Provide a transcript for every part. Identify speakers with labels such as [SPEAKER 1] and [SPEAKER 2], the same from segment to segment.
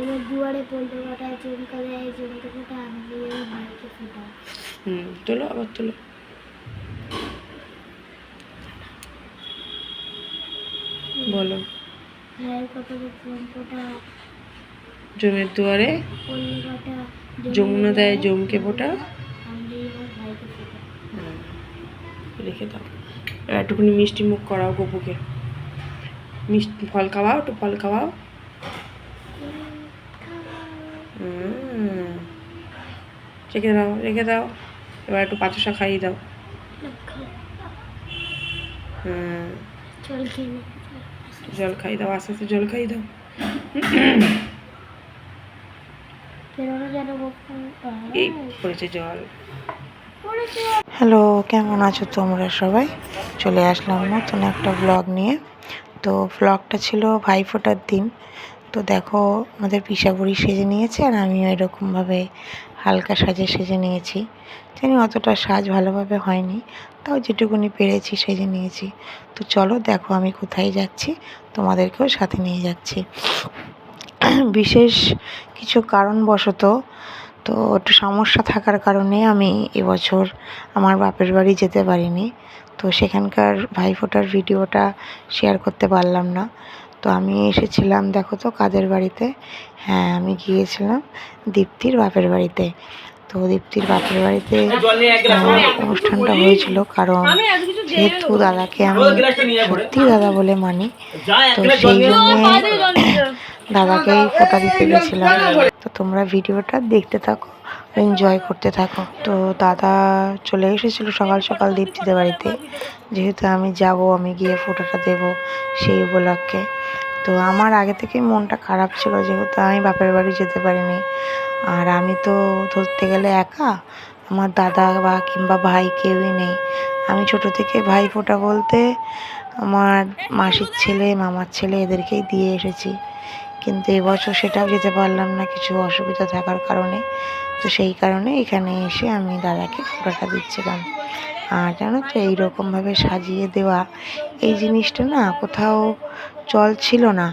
[SPEAKER 1] এবার দুয়ারে পল্টু কাটায় চমকা দেয়, চমকে ফোটা আনন্দ দেয় ভাইকে ফোটা।
[SPEAKER 2] তোলো আবার তোলো। বলো।
[SPEAKER 1] ভাইয়ের কপালে চুন ফোটা,
[SPEAKER 2] জমের দুয়ারে
[SPEAKER 1] পল্লু কাটা
[SPEAKER 2] যমুনা দেয় জমকে ফোটা।
[SPEAKER 1] আনন্দ দেয় ভাইকে ফোটা।
[SPEAKER 2] রেখে দাও। এবার একটুখানি মিষ্টি মুখ করাও গপুকে। মিষ্টি ফল খাওয়াও, একটু ফল খাওয়াও। রেখে দাও, রেখে দাও। এবার একটু পাতুসা খাইয়ে দাও। জল খাইয়ে দাও, আস্তে আস্তে জল খাইয়ে দাও। এই পড়েছে জল। হ্যালো, কেমন আছো তোমরা সবাই? চলে আসলাম নতুন একটা ব্লগ নিয়ে। তো ব্লগটা ছিল ভাইফোঁটার দিন। তো দেখো আমাদের পিসাবুড়ি সেজে নিয়েছে, আর আমিও এরকমভাবে হালকা সাজে সেজে নিয়েছি। জানি অতটা সাজ ভালোভাবে হয়নি, তাও যেটুকুনি পেরেছি সেজে নিয়েছি। তো চলো দেখো আমি কোথায় যাচ্ছি, তোমাদেরকেও সাথে নিয়ে যাচ্ছি। বিশেষ কিছু কারণবশত, তো একটু সমস্যা থাকার কারণে আমি এবছর আমার বাপের বাড়ি যেতে পারিনি। তো সেখানকার ভাইফোঁটার ভিডিওটা শেয়ার করতে পারলাম না। তো আমি এসেছিলাম দেখো তো কাদের বাড়িতে। হ্যাঁ, আমি গিয়েছিলাম দীপ্তির বাপের বাড়িতে। তো দীপ্তির বাপের বাড়িতে অনুষ্ঠানটা হয়েছিল, কারণ যেহেতু দাদাকে আমি সত্যি দাদা বলে মানি, তো সেই জন্যে দাদাকেই ফোঁটা দিতে গেছিলাম। তো তোমরা ভিডিওটা দেখতে থাকো, এনজয় করতে থাকো। তো দাদা চলে এসেছিলো সকাল সকাল দীপ্তিদের বাড়িতে, যেহেতু আমি যাব, আমি গিয়ে ফোঁটাটা দেবো সেই উপলক্ষে। তো আমার আগে থেকেই মনটা খারাপ ছিল, যেহেতু আমি বাপের বাড়ি যেতে পারিনি। আর আমি তো ধরতে গেলে একা, আমার দাদা বা কিংবা ভাই কেউই নেই। আমি ছোট থেকে ভাইফোঁটা বলতে আমার মাসির ছেলে, মামার ছেলে এদেরকেই দিয়ে এসেছি। কিন্তু এবছর সেটাও যেতে পারলাম না কিছু অসুবিধা থাকার কারণে। তো সেই কারণে এখানে এসে আমি দাদাকে ফোঁটাটা দিচ্ছিলাম। আর জানো তো এইরকমভাবে সাজিয়ে দেওয়া এই জিনিসটা না কোথাও চল ছিল না।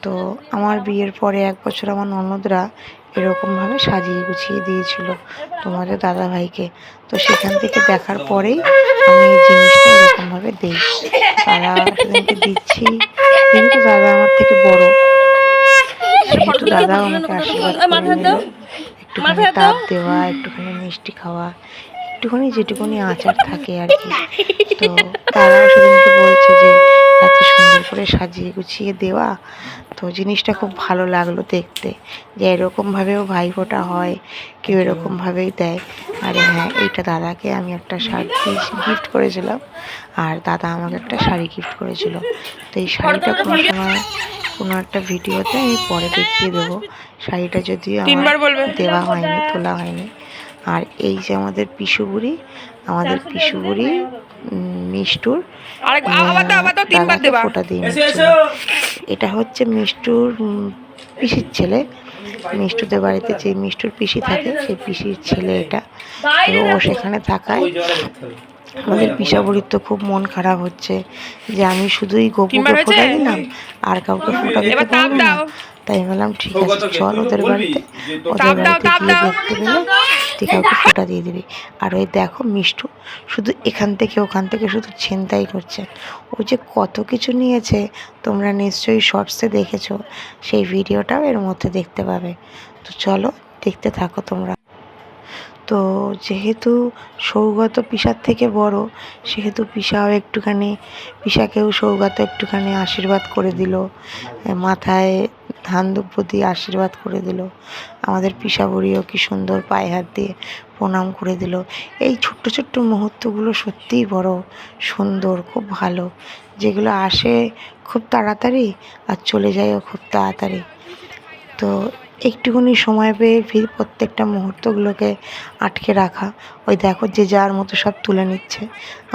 [SPEAKER 2] তো আমার বিয়ের পরে 1 বছর আমার ননদরা এরকমভাবে সাজিয়ে গুছিয়ে দিয়েছিল তোমাদের দাদা ভাইকে। তো সেখান থেকে দেখার পরেই আমি এই জিনিসটা এরকমভাবে দিই। দাদা সেদিনকে দিচ্ছি, যেহেতু দাদা আমার থেকে বড়, সেহেতু দাদাও আমাকে আশীর্বাদ করে নিল। একটুখানি তাপ দেওয়া, একটুখানি মিষ্টি খাওয়া, একটুখানি যেটুকুনি আচার থাকে আর কি। তো তারাও সেদিনকে বলছে যে এত সুন্দর করে সাজিয়ে গুছিয়ে দেওয়া, তো জিনিসটা খুব ভালো লাগলো দেখতে, যে এরকমভাবেও ভাইফোঁটা হয়, কেউ এরকমভাবেই দেয়। আরে হ্যাঁ, এইটা দাদাকে আমি একটা শাড়ি গিফট করেছিলাম, আর দাদা আমাকে একটা শাড়ি গিফট করেছিল। তো এই শাড়িটা কোনো সময় কোনো একটা ভিডিওতে আমি পরে দেখিয়ে দেবো। শাড়িটা যদিও আমার দেওয়া হয়নি, তোলা হয়নি। আর এই যে আমাদের পিসুবুড়ি, আমাদের পিসুবুড়ি মিষ্টুর দাদাকে ফোঁটা দিয়ে নিচ্ছিল। এটা হচ্ছে মিষ্টুর পিসির ছেলে। মিষ্টুদের বাড়িতে যে মিষ্টুর পিসি থাকে, সেই পিসির ছেলে এটা। তো ও সেখানে থাকায় আমাদের পিসাবুড়ির তো খুব মন খারাপ হচ্ছে যে আমি শুধুই গপুকে ফোঁটা দিলাম, আর কাউকে ফোঁটা দিতে পারবো না। তাই বললাম ঠিক আছে চল ওদের বাড়িতে, ওদের বাড়িতে গিয়ে দেখতে পেলে তুই কাউকে ফোঁটা দিয়ে দিবি। আর ওই দেখো মিষ্টু শুধু এখান থেকে ওখান থেকে শুধু ছিনতাই করছে। ও যে কত কিছু নিয়েছে তোমরা নিশ্চয়ই শর্টসে দেখেছো, সেই ভিডিওটাও এর মধ্যে দেখতে পাবে। তো চলো দেখতে থাকো তোমরা। তো যেহেতু সৌগত পিসার থেকে বড়, সেহেতু পিসাও একটুখানি, পিসাকেও সৌগত একটুখানি আশীর্বাদ করে দিল, মাথায় ধান দুব্বো দিয়ে আশীর্বাদ করে দিল। আমাদের পিসা বুড়িও কি সুন্দর পায়ে হাত দিয়ে প্রণাম করে দিল। এই ছোট্ট ছোট্ট মুহূর্তগুলো সত্যিই বড় সুন্দর, খুব ভালো, যেগুলো আসে খুব তাড়াতাড়ি আর চলে যায়ও খুব তাড়াতাড়ি। তো একটুখানি সময় পেয়ে প্রত্যেকটা মুহূর্তগুলোকে আটকে রাখা। ওই দেখো যে যার মতো সব তুলে নিচ্ছে।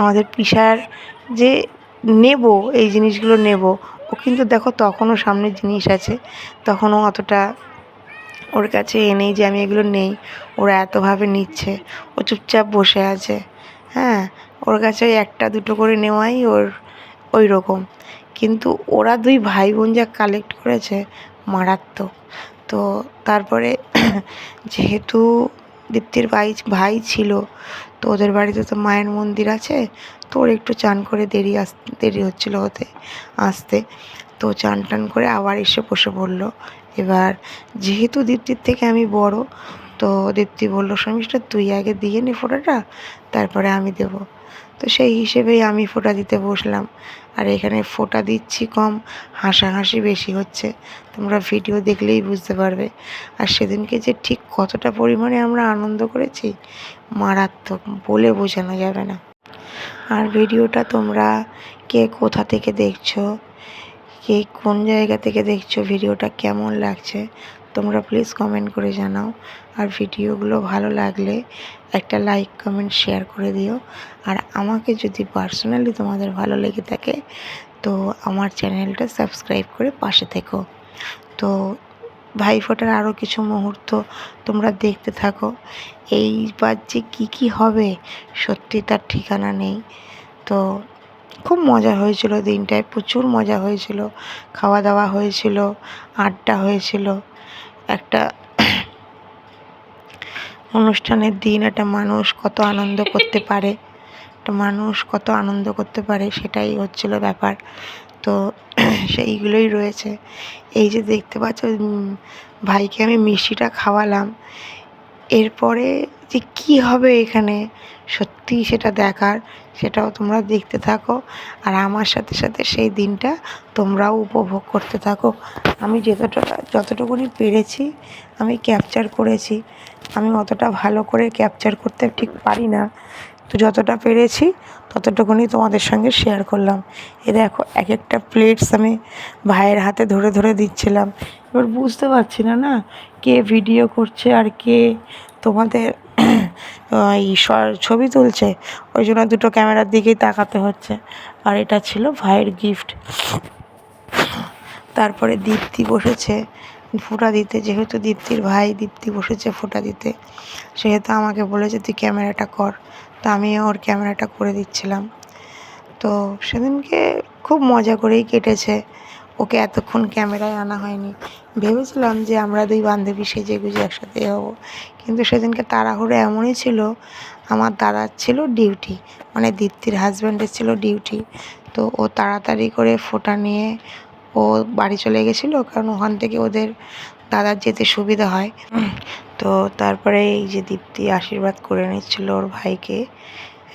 [SPEAKER 2] আমাদের পিসার যে নেব এই জিনিসগুলো নেব, ও কিন্তু দেখো তখনও সামনে জিনিস আছে, তখনও অতটা ওর কাছে এনেই যে আমি এগুলো নেই, ওরা এতভাবে নিচ্ছে, ও চুপচাপ বসে আছে। হ্যাঁ, ওর কাছে ওই 1টা 2টো করে নেওয়াই ওর ওই রকম। কিন্তু ওরা 2 ভাই বোন যা কালেক্ট করেছে মারাত্মক। তো তারপরে যেহেতু দীপ্তির ভাই ছিল, তো ওদের বাড়িতে তো মায়ের মন্দির আছে, তো ওর একটু চান করে দেরি হচ্ছিলো আসতে। তো চান টান করে আবার এসে বসে পড়লো। এবার যেহেতু দীপ্তির থেকে আমি বড়, তো দীপ্তি বললো শর্মিষ্ঠা তুই আগে দিয়ে নে ফোঁটাটা, তারপরে আমি দেবো। তো সেই হিসেবেই আমি ফোঁটা দিতে বসলাম। আর এখানে ফোঁটা দিচ্ছি কম, হাসাহাসি বেশি হচ্ছে, তোমরা ভিডিও দেখলেই বুঝতে পারবে। আর সেদিনকে যে ঠিক কতটা পরিমাণে আমরা আনন্দ করেছি, মারাত্মক, বলে বোঝানো যাবে না। আর ভিডিওটা তোমরা কে কোথা থেকে দেখছো, কে কোন জায়গা থেকে দেখছো, ভিডিওটা কেমন লাগছে তোমরা প্লিজ কমেন্ট করে জানাও। আর ভিডিওগুলো ভালো লাগলে একটা লাইক কমেন্ট শেয়ার করে দিও। আর আমাকে যদি পার্সোনালি তোমাদের ভালো লেগে থাকে তো আমার চ্যানেলটা সাবস্ক্রাইব করে পাশে থেকো। তো ভাইফোঁটার আরও কিছু মুহূর্ত তোমরা দেখতে থাকো। এইবার যে কী হবে সত্যি তার ঠিকানা নেই। তো খুব মজা হয়েছিল দিনটায়, প্রচুর মজা হয়েছিল, খাওয়া দাওয়া হয়েছিল, আড্ডা হয়েছিল। একটা অনুষ্ঠানের দিন একটা মানুষ কত আনন্দ করতে পারে, সেটাই হচ্ছিল ব্যাপার। তো সেইগুলোই রয়েছে। এই যে দেখতে পাচ্ছ ভাইকে আমি মিষ্টিটা খাওয়ালাম, এরপরে যে কী হবে এখানে সত্যি সেটা দেখার, সেটাও তোমরা দেখতে থাকো। আর আমার সাথে সাথে সেই দিনটা তোমরাও উপভোগ করতে থাকো। আমি যতটুকুনি পেরেছি আমি ক্যাপচার করেছি। আমি অতটা ভালো করে ক্যাপচার করতে ঠিক পারি না, তো যতটা পেরেছি ততটুকুনি তোমাদের সঙ্গে শেয়ার করলাম। এ দেখো এক একটা প্লেটস আমি ভাইয়ের হাতে ধরে ধরে দিচ্ছিলাম। এবার বুঝতে পারছি না কে ভিডিও করছে আর কে তোমাদের ছবি তুলছে, ওই জন্য দুটো ক্যামেরার দিকেই তাকাতে হচ্ছে। আর এটা ছিল ভাইয়ের গিফট। তারপরে দীপ্তি বসেছে ফোঁটা দিতে, যেহেতু দীপ্তির ভাই, দীপ্তি বসেছে ফোঁটা দিতে, সেহেতু আমাকে বলেছে তুই ক্যামেরাটা কর, তো আমি ওর ক্যামেরাটা করে দিচ্ছিলাম। তো সেদিনকে খুব মজা করেই কেটেছে। ওকে এতক্ষণ ক্যামেরায় আনা হয়নি, ভেবেছিলাম যে আমরা দুই বান্ধবী সেজে গুজে একসাথে হবো, কিন্তু সেদিনকে তাড়াহুড়ো এমনই ছিল, আমার দাদার ছিল ডিউটি, মানে দীপ্তির হাজব্যান্ডের ছিল ডিউটি। তো ও তাড়াতাড়ি করে ফোঁটা নিয়ে ও বাড়ি চলে গেছিলো, কারণ ওখান থেকে ওদের দাদার যেতে সুবিধা হয়। তো তারপরে এই যে দীপ্তি আশীর্বাদ করে নিচ্ছিল ওর ভাইকে।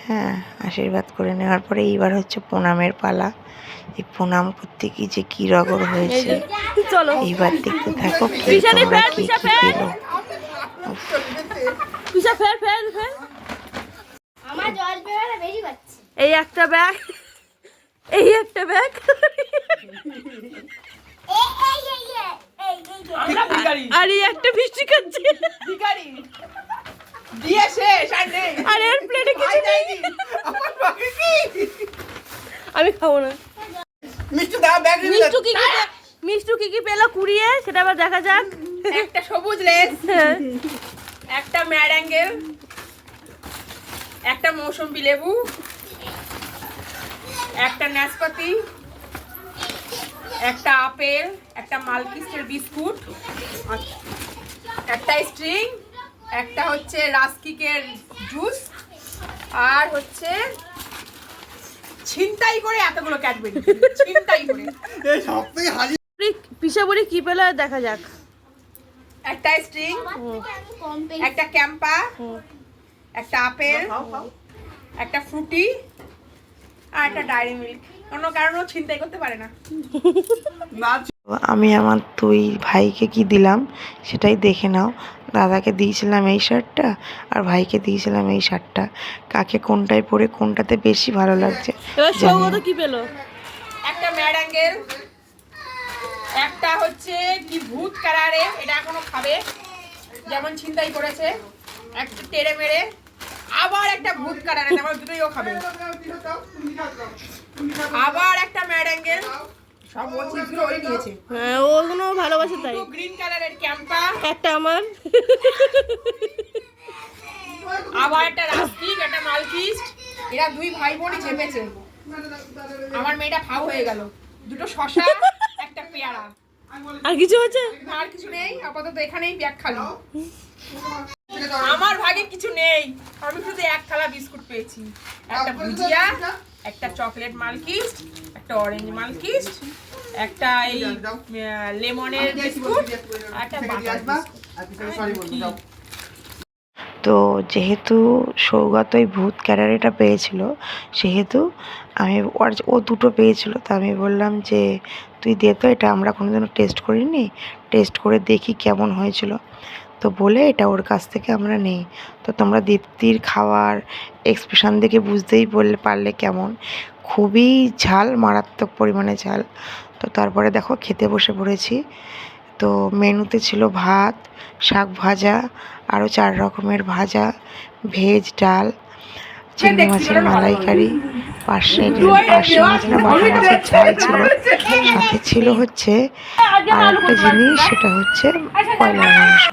[SPEAKER 2] হ্যাঁ, আশীর্বাদ করে নেওয়ার পরে এইবার হচ্ছে প্রণামের পালা। এই প্রণাম করতে কি যে কী রগড় হয়েছে, এইবার দেখতে থাকো তোমরা কি পেলো।
[SPEAKER 3] এই একটা ব্যাগ, এই একটা ব্যাগ, আর এই একটা মিষ্টি খাচ্ছে, আর এর প্লেটে কিছু নেই। আমি খাবো না। মিষ্টু কি কি পেলো কুড়িয়ে, সেটা আবার দেখা যাক।
[SPEAKER 4] একটা সবুজ লেস, একটা ম্যাড অ্যাঙ্গেল, একটা মৌসুমী লেবু, একটা নাশপাতি, একটা আপেল, একটা মালকিস্টের বিস্কুট, একটা স্ট্রিং, একটা হচ্ছে রাস্কিকের জুস, আর হচ্ছে ছিনতাই করে এতগুলো ক্যাডবেরি, ছিনতাই করে।
[SPEAKER 3] পিসা বলি কি পেলো দেখা যাক।
[SPEAKER 4] একটা স্ট্রিং, একটা ক্যাম্পা, একটা আপেল, একটা ফ্রুটি, আর একটা ডায়েরি মিল্ক। কোনো কারণেও ছিনতাই করতে পারে না।
[SPEAKER 2] আমি আমার দুই ভাইকে কি দিলাম সেটাই দেখে নাও। দাদাকে দিয়েছিলাম এই শার্টটা, আর ভাইকে দিয়েছিলাম এই শার্টটা। কাকে কোনটায় পরে কোনটাতে বেশি ভালো লাগছে
[SPEAKER 3] কি পেলো?
[SPEAKER 4] একটা ম্যাড অ্যাঙ্গেল, একটা হচ্ছে কি ভূত কালারে, এটা এখনো খাবে, যেমন ছিনতাই করেছে, একটা টেড়ে মেরে, আবার একটা ভূত কালারে, আমার দুটোই ও খাবে, আবার একটা ম্যাড অ্যাঙ্গেল, সব ও চিপগুলো ওই নিয়েছে।
[SPEAKER 3] হ্যাঁ, ওগুলো ভালোবাসে তাই।
[SPEAKER 4] গ্রিন কালারের ক্যাম্পা,
[SPEAKER 3] একটা আমার,
[SPEAKER 4] আবার একটা রাস্টিক, একটা মালকিস্ট। এরা দুই ভাই বোনই চেপেছে। আমার মেয়েটা ফাউ হয়ে গেল। দুটো শশা, একটা পেয়ারা।
[SPEAKER 3] আর কিছু হচ্ছে?
[SPEAKER 4] আর কিছু নেই, আপাতত এখানেই ব্যাগ খালি। আমার ভাগে কিছু নেই, আমি শুধু এক থালা বিস্কুট পেয়েছি, একটা ভুজিয়া, একটা চকলেট মালকিস্ট, একটা অরেঞ্জ মালকিস্ট, একটা এই লেমনের বিস্কুট, আর একটা বাটার বিস্কুট।
[SPEAKER 2] তো যেহেতু সৌগতই ভূত ক্যারারেটা পেয়েছিল, সেহেতু ও দুটো পেয়েছিল, তো আমি বললাম যে তুই দে তো, এটা আমরা কোনোদিনও টেস্ট করিনি, টেস্ট করে দেখি কেমন হয়েছিল। তো বলে এটা ওর কাছ থেকে আমরা নিই। তো তোমরা দীপ্তির খাওয়ার এক্সপ্রেশন দেখে বুঝতেই পারলে কেমন, খুবই ঝাল, মারাত্মক পরিমাণে ঝাল। তো তারপরে দেখো খেতে বসে পড়েছি। তো মেনুতে ছিল ভাত, শাক ভাজা, আরও 4 রকমের ভাজা, ভেজ ডাল, চিংড়ি মাছের মালাইকারি, পার্শে মাছ না বাটা মাছের ঝাল ছিল, সাথে ছিল হচ্ছে আর একটা জিনিস, সেটা হচ্ছে কয়লার মাংস।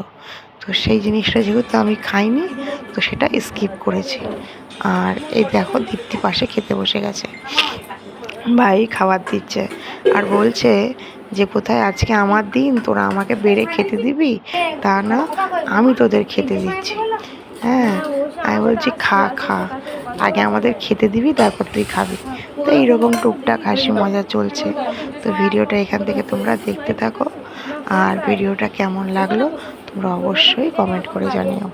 [SPEAKER 2] তো সেই জিনিসটা যেহেতু আমি খাইনি, তো সেটা স্কিপ করেছি। আর এই দেখো দীপ্তি পাশে খেতে বসে গেছে, ভাই খাবার দিচ্ছে আর বলছে যে কোথায় আজকে আমার দিন, তোরা আমাকে বেড়ে খেতে দিবি, তা না আমি তোদের খেতে দিচ্ছি। হ্যাঁ, আমি বলছি খা খা, আগে আমাদের খেতে দিবি তারপর তুই খাবি। তো এইরকম টুকটাক হাসি মজা চলছে। তো ভিডিওটা এখান থেকে তোমরা দেখতে থাকো, আর ভিডিওটা কেমন লাগলো তোমরা অবশ্যই কমেন্ট করে জানিও।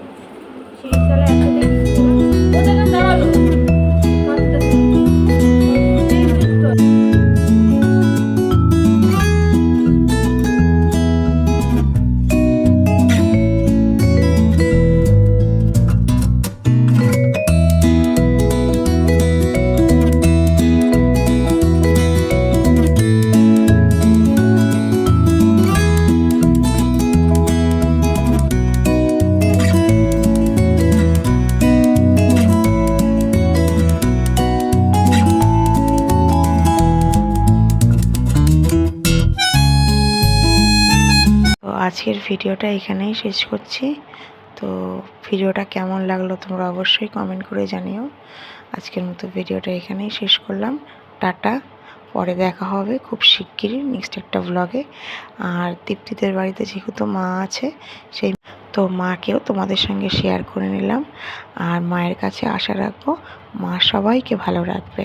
[SPEAKER 2] আজকের ভিডিওটা এখানেই শেষ করছি। তো ভিডিওটা কেমন লাগলো তোমরা অবশ্যই কমেন্ট করে জানিও। আজকের মতো ভিডিওটা এখানেই শেষ করলাম, টাটা। পরে দেখা হবে খুব শিগগিরই নেক্সট একটা ব্লগে। আর দীপ্তিদের বাড়িতে যেহেতু মা আছে, সেই তো মাকেও তোমাদের সঙ্গে শেয়ার করে নিলাম। আর মায়ের কাছে আশা রাখবো মা সবাইকে ভালো রাখবে।